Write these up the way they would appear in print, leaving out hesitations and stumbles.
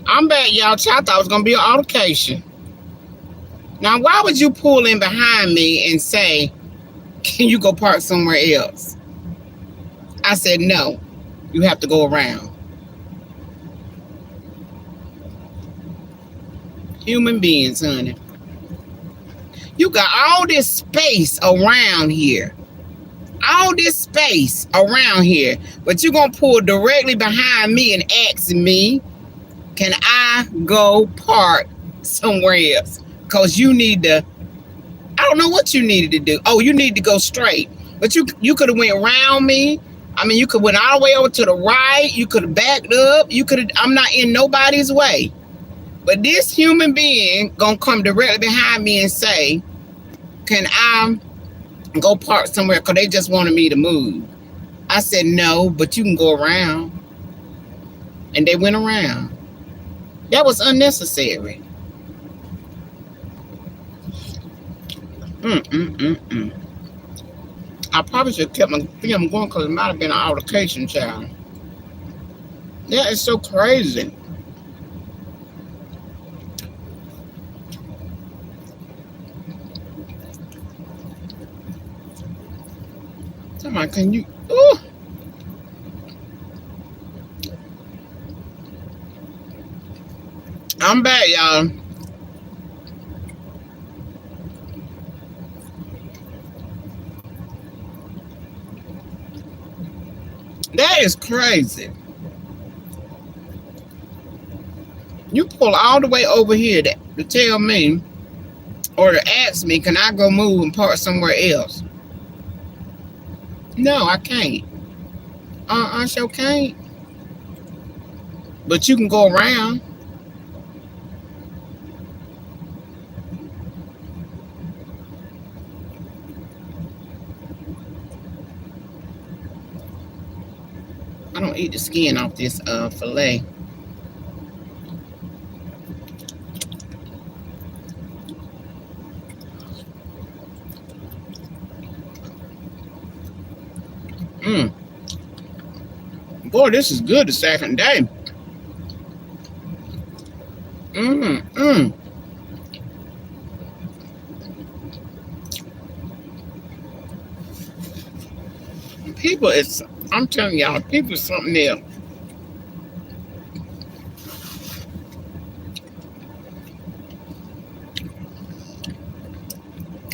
I'm bad, y'all. I thought it was gonna be an altercation. Now, why would you pull in behind me and say, "Can you go park somewhere else?" I said, "No, you have to go around." Human beings, honey. You got all this space around here. All this space around here. But you're going to pull directly behind me and ask me, "Can I go park somewhere else?" Because you need to, I don't know what you needed to do. Oh, you need to go straight. But you could have went around me. I mean, you could went all the way over to the right. You could have backed up. You could have, I'm not in nobody's way. But this human being gonna come directly behind me and say, "Can I go park somewhere?" Because they just wanted me to move. I said, "No, but you can go around." And they went around. That was unnecessary. Mm-mm-mm-mm. I probably should have kept my thing going because it might have been an altercation, child. That is so crazy. Somebody, can you? Ooh. I'm back, y'all. That is crazy. You pull all the way over here to tell me or to ask me, "Can I go move and park somewhere else?" No, I can't. Sure can't. But you can go around. I don't eat the skin off this fillet. Mm. Boy, this is good the second day. Mm. People is, I'm telling y'all, people is something else.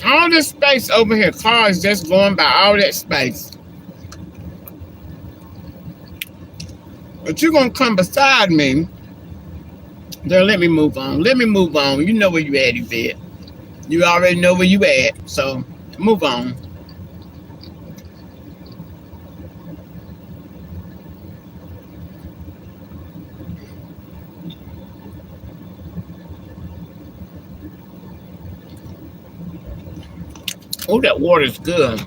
All this space over here, cars just going by all that space. But you're gonna come beside me. Then let me move on. Let me move on. You know where you at, Yvette. You already know where you at. So move on. Oh, that water's good.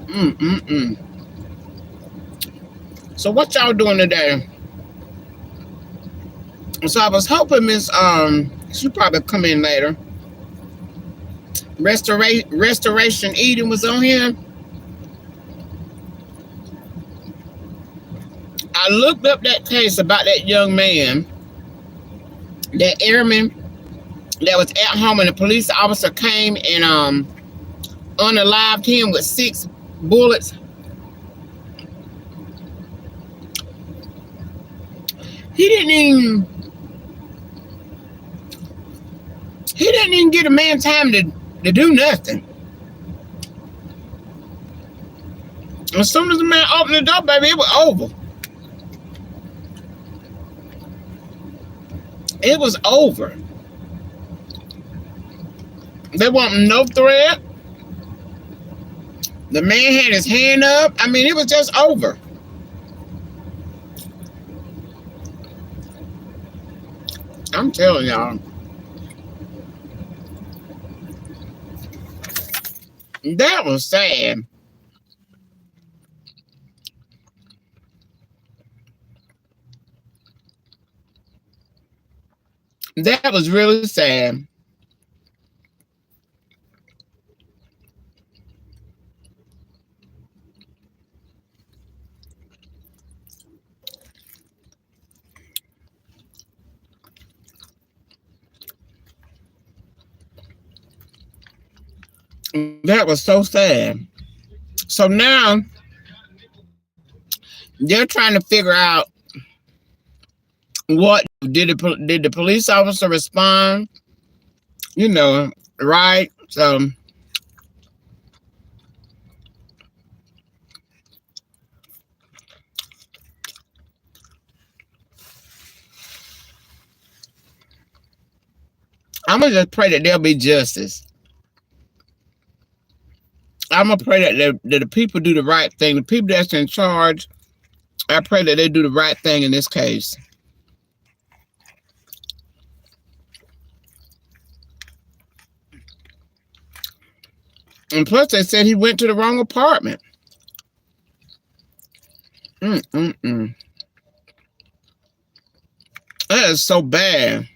Mm. So what y'all doing today? So I was hoping Miss she probably come in later. Restoration Eden was on here. I looked up that case about that young man, that airman that was at home and the police officer came and unalived him with 6 bullets. He didn't even he didn't even get a man time to do nothing. As soon as the man opened the door, baby, it was over. It was over. There wasn't no threat. The man had his hand up. I mean, it was just over. I'm telling y'all. That was sad. That was really sad. That was so sad. So now they're trying to figure out what did the police officer respond? You know, right? So I'm gonna just pray that there'll be justice. I'm gonna pray that the people do the right thing. The people that's in charge, I pray that they do the right thing in this case. And plus, they said he went to the wrong apartment. Mm-mm-mm. That is so bad.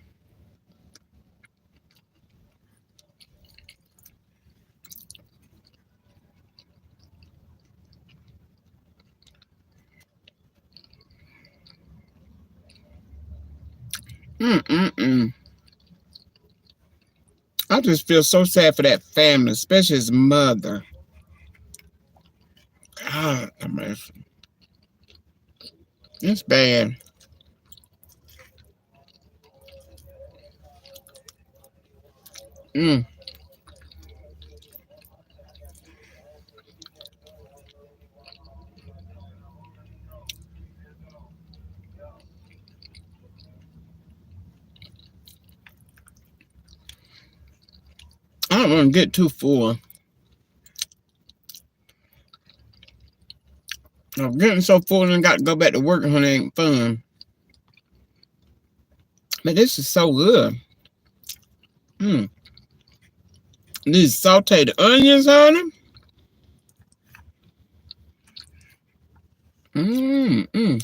Mm-mm-mm. I just feel so sad for that family, especially his mother. God, it's bad. Mm. I don't want to get too full. I'm getting so full and got to go back to work, honey, ain't fun. But this is so good. Mm. These sauteed onions, honey. Mm.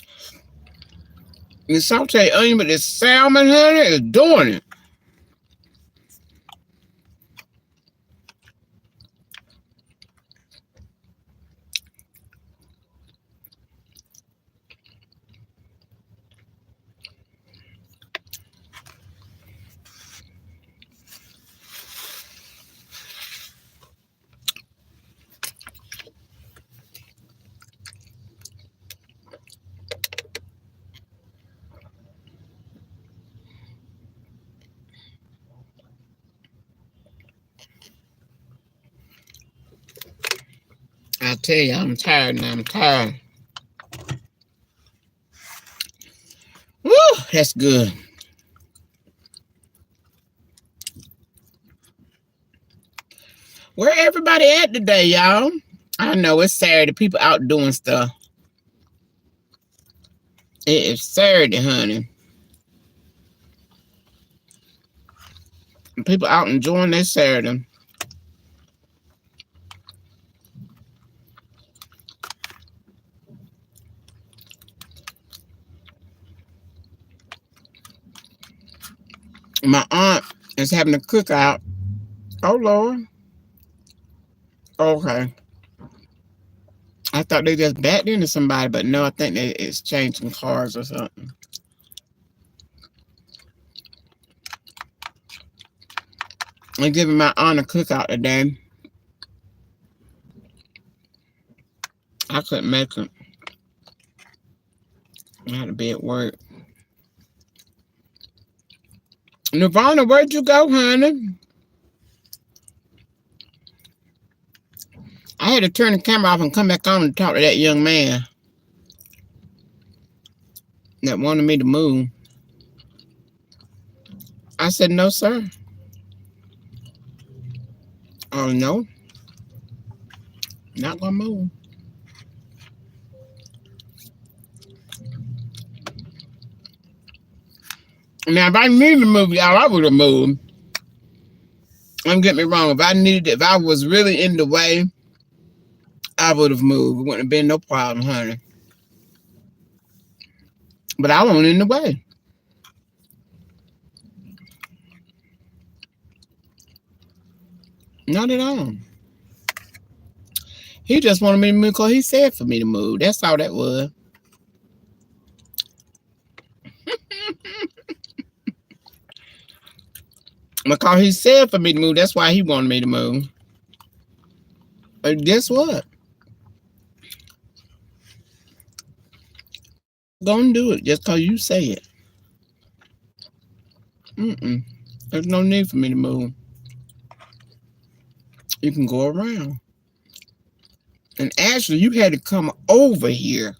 The sauteed onion with this salmon, honey, is doing it. I tell you, I'm tired now. I'm tired. Woo, that's good. Where everybody at today, y'all? I know it's Saturday. People out doing stuff. It is Saturday, honey. People out enjoying their Saturday. My aunt is having a cookout. Oh, Lord. Okay. I thought they just backed into somebody, but no, I think they exchanging cars or something. I'm giving my aunt a cookout today. I couldn't make it. I had to be at work. Nirvana, where'd you go, honey? I had to turn the camera off and come back on and talk to that young man that wanted me to move. I said, no, sir. Oh, no. Not gonna move. Now, if I needed to move, y'all, I would have moved. Don't get me wrong. If I was really in the way, I would have moved. It wouldn't have been no problem, honey. But I wasn't in the way. Not at all. He just wanted me to move because he said for me to move. That's all that was. Because he said for me to move, that's why he wanted me to move. Guess what? Gonna do it just cause you say it. There's no need for me to move. You can go around. And actually, you had to come over here.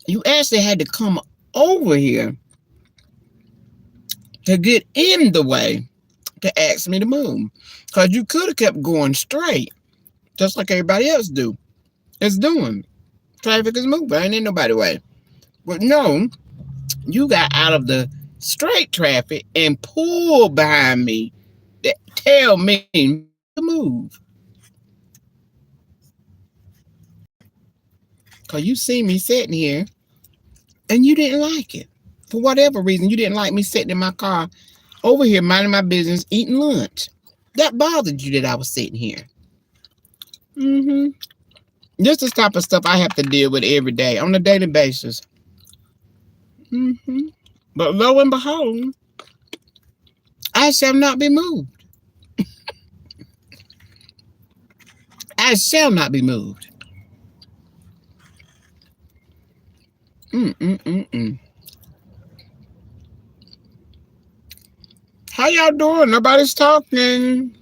You actually had to come over here to get in the way to ask me to move. Because you could have kept going straight, just like everybody else is doing. Traffic is moving. Ain't in nobody way. But no, you got out of the straight traffic and pulled behind me to tell me to move. Because you see me sitting here and you didn't like it. For whatever reason, you didn't like me sitting in my car over here minding my business, eating lunch. That bothered you that I was sitting here. This is the type of stuff I have to deal with every day on a daily basis. But lo and behold, I shall not be moved. I shall not be moved. How y'all doing? Nobody's talking.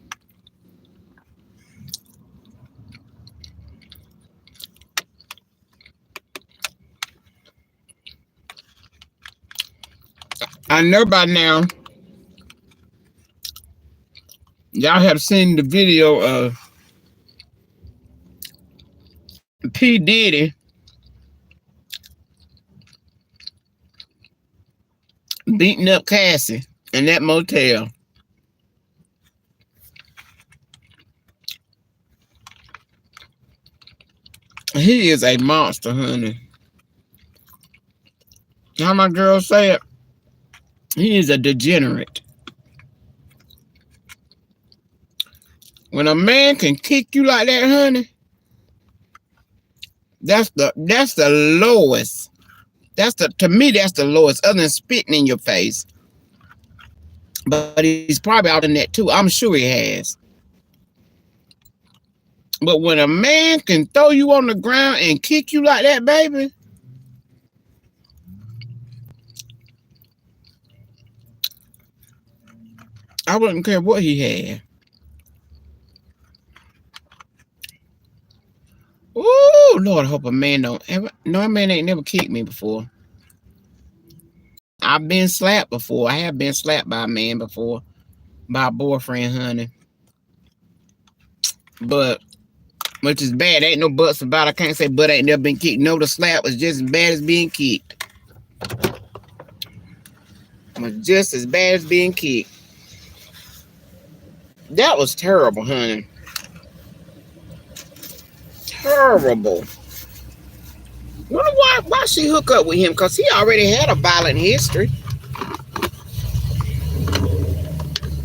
I know by now y'all have seen the video of P. Diddy beating up Cassie in that motel. He is a monster, honey. How my girl say it? He is a degenerate. When a man can kick you like that, honey, that's the lowest. To me, that's the lowest, other than spitting in your face. But he's probably out in that too. I'm sure he has. But when a man can throw you on the ground and kick you like that, baby, I wouldn't care what he had. Oh, Lord, I hope a man don't ever. No, a man ain't never kicked me before. I've been slapped before. I have been slapped by a man before. By a boyfriend, honey. But, which is bad. Ain't no buts about it. I can't say butt ain't never been kicked. No, the slap was just as bad as being kicked. It was just as bad as being kicked. That was terrible, honey. Terrible. Wonder why she hook up with him? Because he already had a violent history.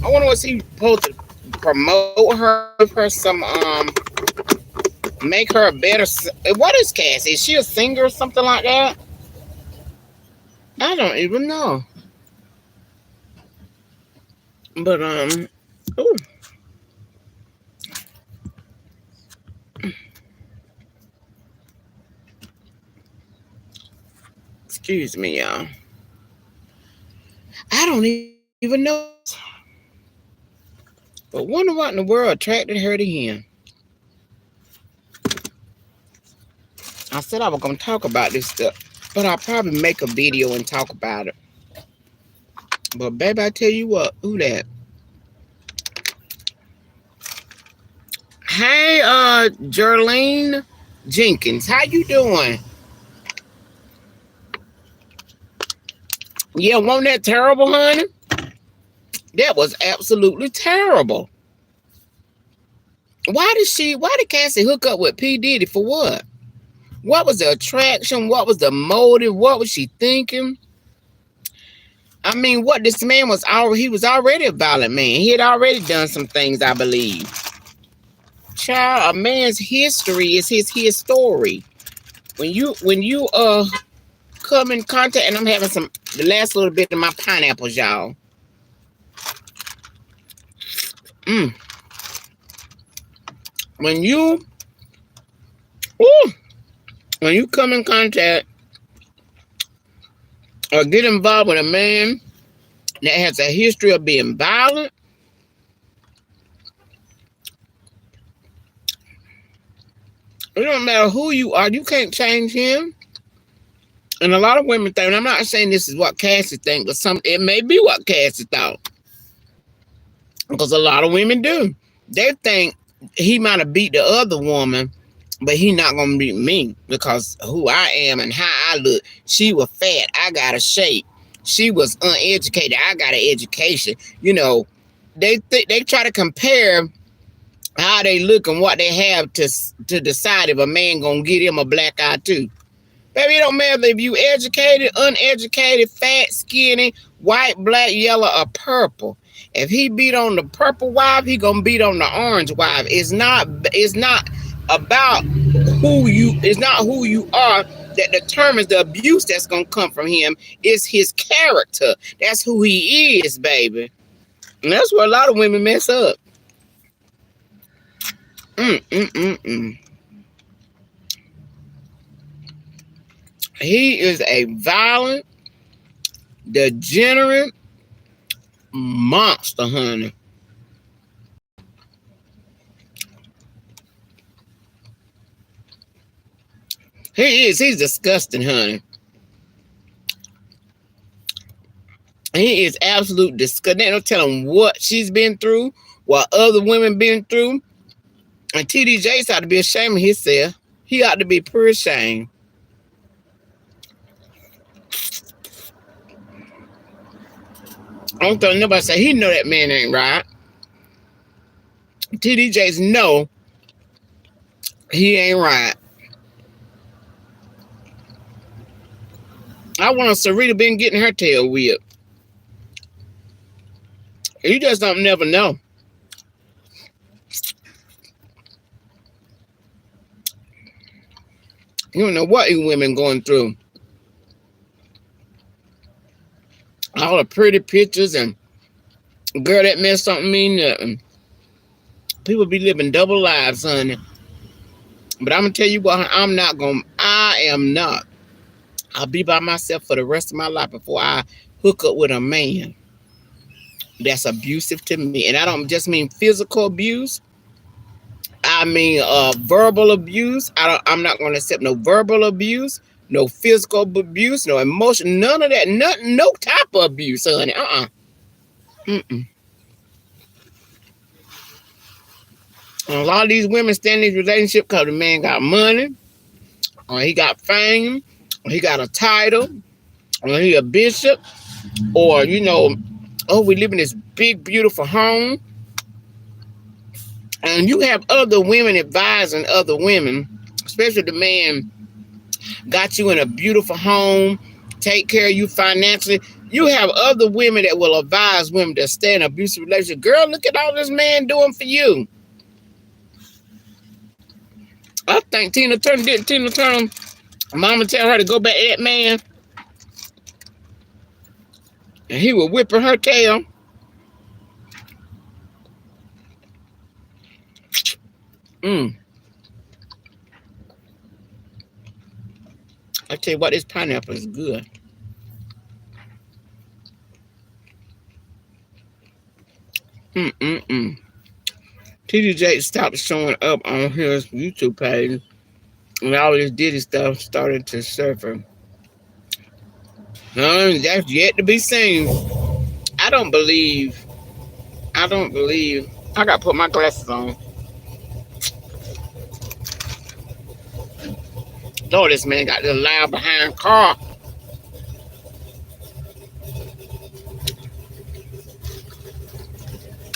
I wonder was he supposed to promote her, give her some make her a better. What is Cassie? Is she a singer or something like that? I don't even know. But ooh. Excuse me, y'all. I don't even know. But wonder what in the world attracted her to him. I said I was going to talk about this stuff, but I'll probably make a video and talk about it. But baby, I tell you what, who that? Hey, Jerlene Jenkins, how you doing? Yeah, wasn't that terrible, honey? That was absolutely terrible. Why did Cassie hook up with P. Diddy for what? What was the attraction? What was the motive? What was she thinking? I mean, what this man was he was already a violent man. He had already done some things, I believe. Child, a man's history is his story. When you come in contact, and I'm having the last little bit of my pineapples, y'all. When you, ooh, when you come in contact or get involved with a man that has a history of being violent, it don't matter who you are, you can't change him. And a lot of women think, and I'm not saying this is what Cassie thinks, but it may be what Cassie thought. Because a lot of women do. They think he might have beat the other woman, but he not going to beat me because who I am and how I look. She was fat. I got a shape. She was uneducated. I got an education. You know, they try to compare how they look and what they have to decide if a man going to get him a black eye too. Baby, it don't matter if you educated, uneducated, fat, skinny, white, black, yellow, or purple. If he beat on the purple wife, he gonna beat on the orange wife. It's not about who you are that determines the abuse that's gonna come from him. It's his character. That's who he is, baby. And that's where a lot of women mess up. He is a violent, degenerate monster, honey. He is. He's disgusting, honey. He is absolute disgusting. They don't tell him what she's been through, what other women been through. And TD Jakes ought to be ashamed of himself. He ought to be pretty ashamed. I don't think nobody say he know that man ain't right. TD Jakes know he ain't right. I want Sarita been getting her tail whipped. You just don't never know. You don't know what you women going through. All the pretty pictures and girl, that meant something mean nothing. People be living double lives, honey. But I'm gonna tell you what, I am not. I'll be by myself for the rest of my life before I hook up with a man that's abusive to me. And I don't just mean physical abuse. I mean verbal abuse. I'm not gonna accept no verbal abuse, no physical abuse, no emotion, none of that, nothing, no type of abuse, honey. And a lot of these women stay in these relationships because the man got money, or he got fame, or he got a title, or he a bishop, or, you know, oh, we live in this big, beautiful home. And you have other women advising other women, especially the man got you in a beautiful home, take care of you financially. You have other women that will advise women to stay in an abusive relationship. Girl, look at all this man doing for you. I think Tina Turner, mama tell her to go back to that man, and he was whipping her tail. I tell you what, this pineapple is good. TD Jakes stopped showing up on his YouTube page, and all this Diddy stuff started to surface. That's yet to be seen. I don't believe. I gotta put my glasses on. Lord, this man got this loud behind car.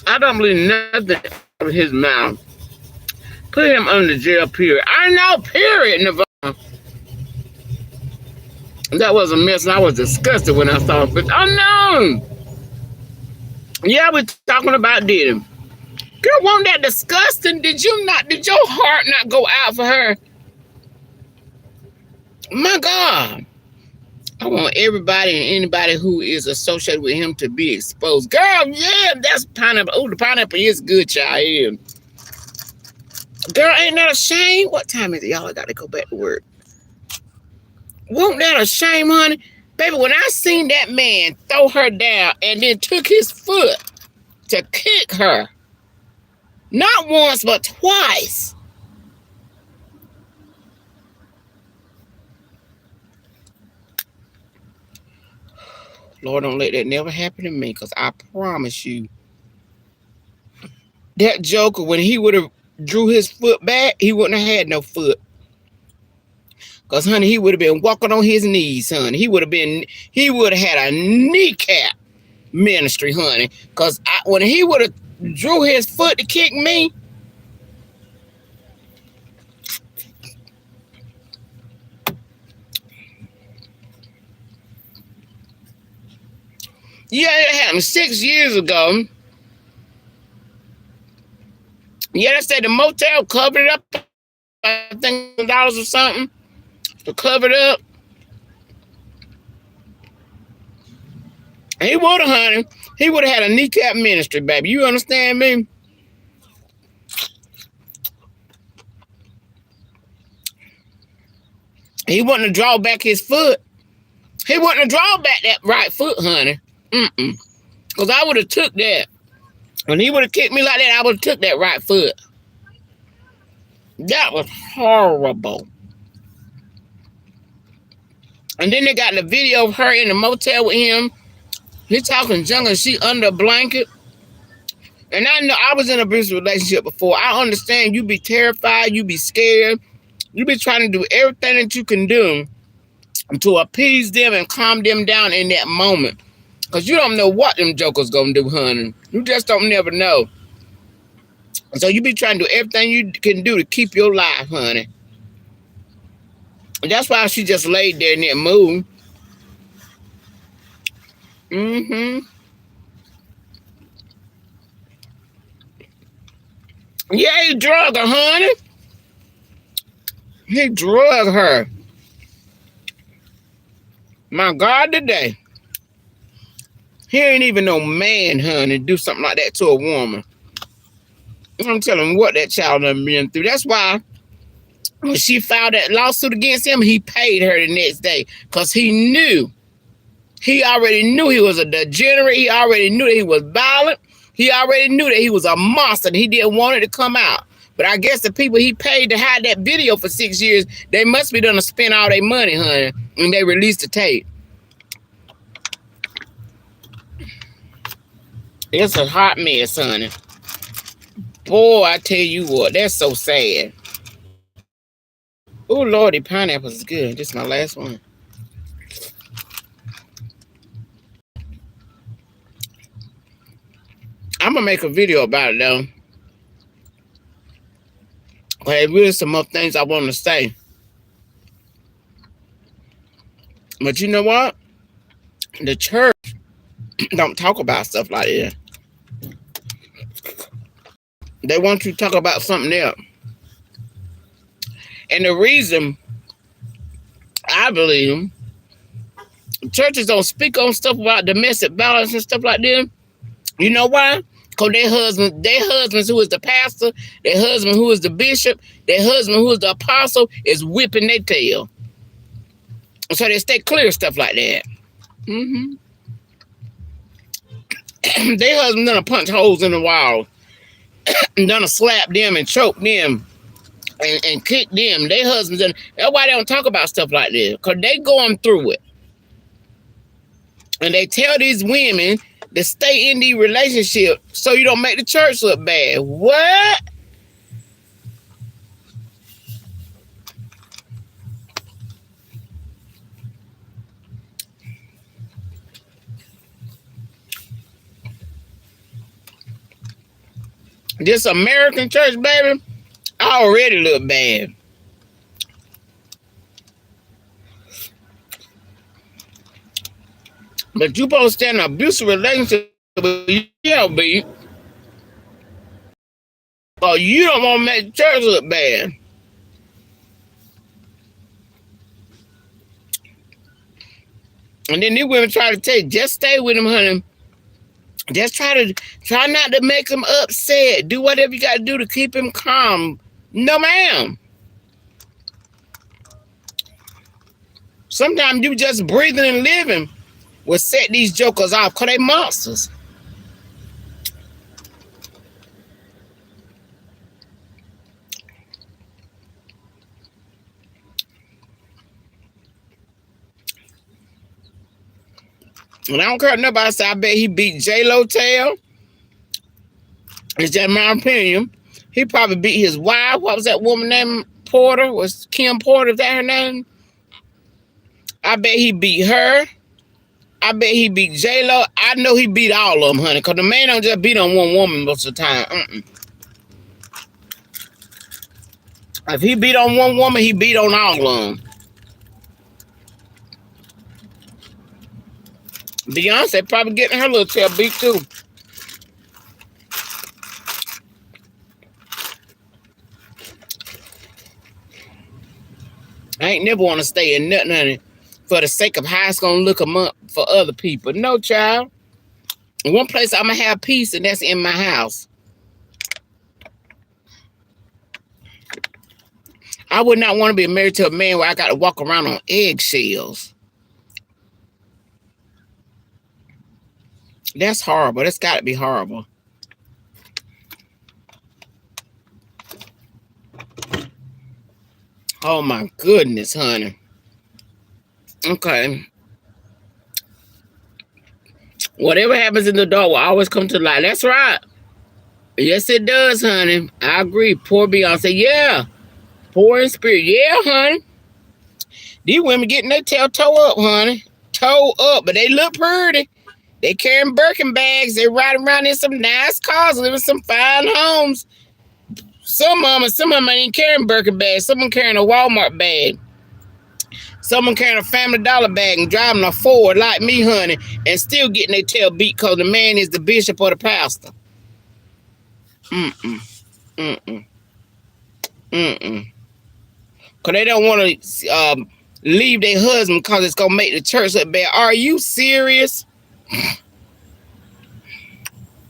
I don't believe nothing out of his mouth. Put him under jail, period. I know, period, Nevada. That was a mess, and I was disgusted when I saw it. But oh no! Yeah, we're talking about Diddy. Girl, wasn't that disgusting? Did your heart not go out for her? My God. I want everybody and anybody who is associated with him to be exposed. Girl, yeah, that's pineapple. Oh, the pineapple is good, child. Girl, ain't that a shame? What time is it, y'all? I got to go back to work. Won't that a shame, honey? Baby, when I seen that man throw her down and then took his foot to kick her, not once, but twice. Lord, don't let that never happen to me, because I promise you, that joker, when he would have drew his foot back, he wouldn't have had no foot. Because, honey, he would have been walking on his knees, honey. He would have had a kneecap ministry, honey. Because when he would have drew his foot to kick me, yeah, it happened 6 years ago. Yeah, they said the motel covered it up. I think dollars or something to cover it up. He would have, honey. He would have had a kneecap ministry, baby. You understand me? He wouldn't have drawn back his foot. He wouldn't have drawn back that right foot, honey. Because I would have took that. When he would have kicked me like that, I would have took that right foot. That was horrible. And then they got the video of her in the motel with him. He talking junk and she under a blanket. And I know I was in a abusive relationship before. I understand you be terrified, you be scared. You be trying to do everything that you can do to appease them and calm them down in that moment. Because you don't know what them jokers gonna do, honey. You just don't never know. So you be trying to do everything you can do to keep your life, honey. And that's why she just laid there in that mood. Yeah, he drug her, honey. He drug her. My God, today. He ain't even no man, honey, do something like that to a woman. I'm telling you what that child done been through. That's why when she filed that lawsuit against him, he paid her the next day. Because he knew. He already knew he was a degenerate. He already knew that he was violent. He already knew that he was a monster. And he didn't want it to come out. But I guess the people he paid to hide that video for 6 years, they must be done to spend all their money, honey. And they released the tape. It's a hot mess, honey. Boy, I tell you what, that's so sad. Oh, Lordy, pineapples is good. This is my last one. I'm going to make a video about it, though. But there's really some more things I want to say. But you know what? The church don't talk about stuff like that. They want you to talk about something else. And the reason I believe churches don't speak on stuff about domestic violence and stuff like that. You know why? Because their husbands who is the pastor, their husband who is the bishop, their husband who is the apostle is whipping their tail. So they stay clear of stuff like that. Their husband done punch holes in the wall. Done slap them and choke them and kick them. Their husbands done. That's why they don't talk about stuff like this. Because they going through it. And they tell these women to stay in the relationship so you don't make the church look bad. What? This American church, baby, already look bad. But you supposed to stay in an abusive relationship with your be, or you don't want to make the church look bad. And then these women try to take, just stay with him, honey. Just try not to make him upset. Do whatever you got to do to keep him calm. No, ma'am. Sometimes you just breathing and living will set these jokers off because they monsters. And I don't care what nobody say. I bet he beat J-Lo tail. It's just my opinion. He probably beat his wife. What was that woman named Porter? Was Kim Porter, is that her name? I bet he beat her. I bet he beat J-Lo. I know he beat all of them, honey, because the man don't just beat on one woman most of the time. If he beat on one woman, he beat on all of them. Beyonce probably getting her little tail beat too. I ain't never want to stay in nothing, honey, for the sake of how it's going to look a month for other people. No, child. One place I'm going to have peace, and that's in my house. I would not want to be married to a man where I got to walk around on eggshells. That's horrible. That's got to be horrible. Oh, my goodness, honey. Okay. Whatever happens in the dark will always come to light. That's right. Yes, it does, honey. I agree. Poor Beyonce. Yeah. Poor in spirit. Yeah, honey. These women getting their tail toe up, honey. Toe up, but they look pretty. They carrying Birkin bags. They riding around in some nice cars, living in some fine homes. Some of them ain't carrying Birkin bags. Some of them carrying a Walmart bag. Some of them carrying a Family Dollar bag and driving a Ford like me, honey, and still getting their tail beat because the man is the bishop or the pastor. Because they don't want to leave their husband because it's going to make the church look bad. Are you serious?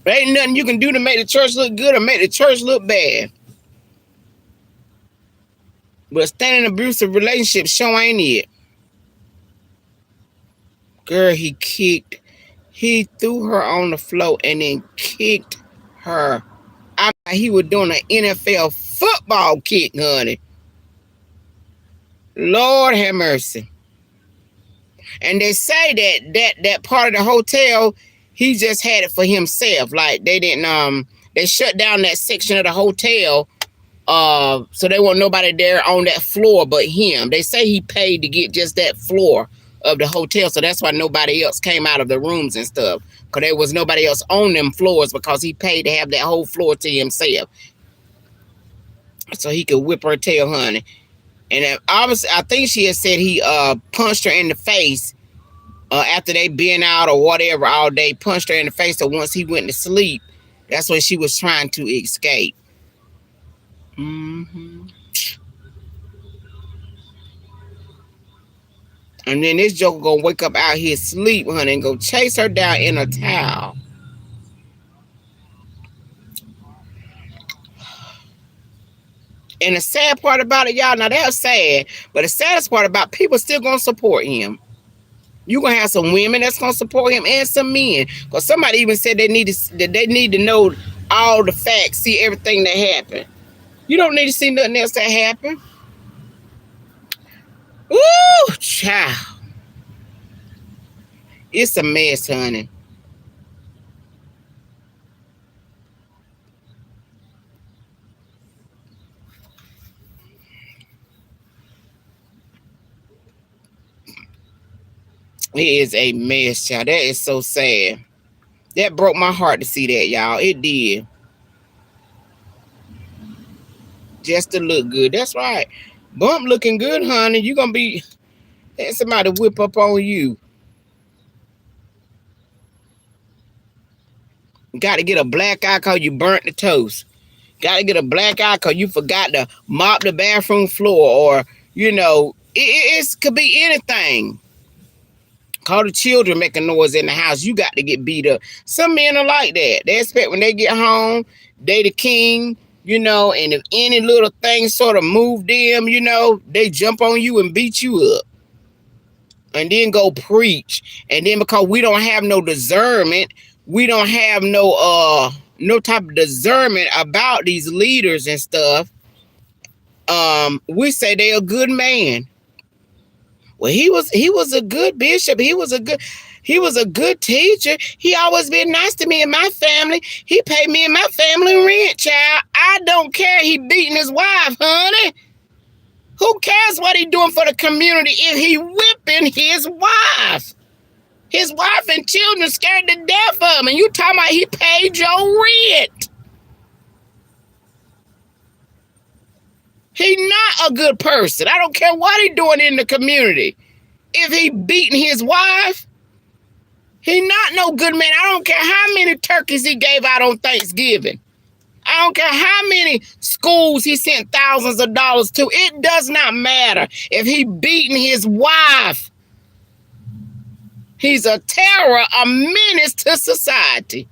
There ain't nothing you can do to make the church look good or make the church look bad. But staying in an abusive relationship sure ain't it. Girl, he threw her on the floor and then kicked her. He was doing an NFL football kick, honey. Lord have mercy. And they say that part of the hotel, he just had it for himself. Like they didn't they shut down that section of the hotel, so there wasn't nobody there on that floor but him. They say he paid to get just that floor of the hotel, so that's why nobody else came out of the rooms and stuff. Because there was nobody else on them floors because he paid to have that whole floor to himself. So he could whip her tail, honey. And obviously, I think she had said he punched her in the face after they been out or whatever all day, punched her in the face. So once he went to sleep, that's when she was trying to escape. And then this joker gonna wake up out his sleep, honey, and go chase her down in a towel. And the sad part about it, y'all, now that's sad, but the saddest part about people still gonna support him. You're gonna have some women that's gonna support him and some men. Because somebody even said they need to know all the facts, see everything that happened. You don't need to see nothing else that happened. Ooh, child. It's a mess, honey. It is a mess, child. That is so sad. That broke my heart to see that, y'all. It did. Just to look good. That's right. Bump looking good, honey. You gonna be having somebody whip up on you. Got to get a black eye because you burnt the toast. Got to get a black eye because you forgot to mop the bathroom floor, or it could be anything. Call the children making noise in the house. You got to get beat up. Some men are like that. They expect when they get home, they the king. you know, and if any little thing sort of move them, you know, they jump on you and beat you up. And then go preach. And then because we don't have no discernment, we don't have no type of discernment about these leaders and stuff. We say they're a good man. Well, he was a good bishop. He was a good teacher. He always been nice to me and my family. He paid me and my family rent, child. I don't care. He beating his wife, honey. Who cares what he doing for the community if he whipping his wife? His wife and children scared to death of him. And you talking about he paid your rent. He not a good person. I don't care what he doing in the community. If he beating his wife, he not no good man. I don't care how many turkeys he gave out on Thanksgiving. I don't care how many schools he sent thousands of dollars to. It does not matter if he beating his wife. He's a terror, a menace to society.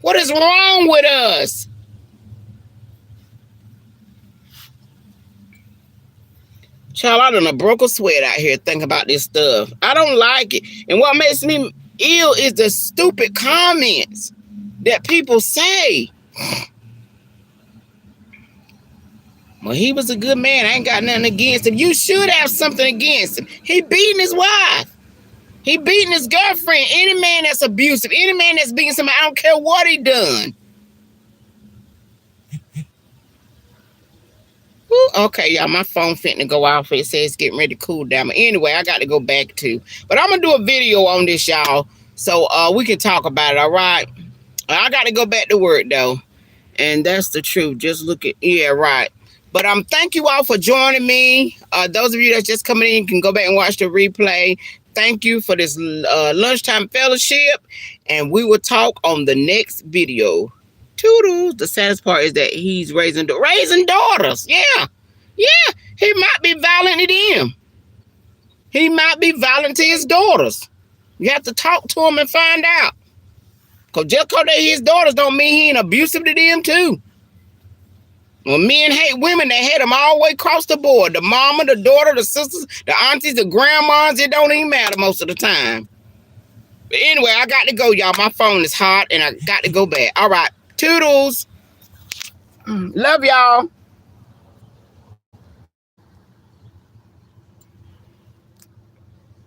What is wrong with us? Child, I done broke a sweat out here thinking about this stuff. I don't like it. And what makes me ill is the stupid comments that people say. Well, he was a good man. I ain't got nothing against him. You should have something against him. He beating his wife. He beating his girlfriend. Any man that's abusive, any man that's beating somebody, I don't care what he done. Okay, y'all, my phone finna go off. It says it's getting ready to cool down. But anyway, I got to go back to. But I'm going to do a video on this, y'all. So we can talk about it, all right? I got to go back to work, though. And that's the truth. Just look at, yeah, right. But thank you all for joining me. Those of you that's just coming in can go back and watch the replay. Thank you for this lunchtime fellowship. And we will talk on the next video. Toodles. The saddest part is that he's raising daughters. Yeah. He might be violent to them. He might be violent to his daughters. You have to talk to him and find out. Because just because they're his daughters don't mean he ain't abusive to them too. When men hate women, they hate them all the way across the board. The mama, the daughter, the sisters, the aunties, the grandmas, it don't even matter most of the time. But anyway, I got to go, y'all. My phone is hot and I got to go back. All right. Toodles. Love y'all.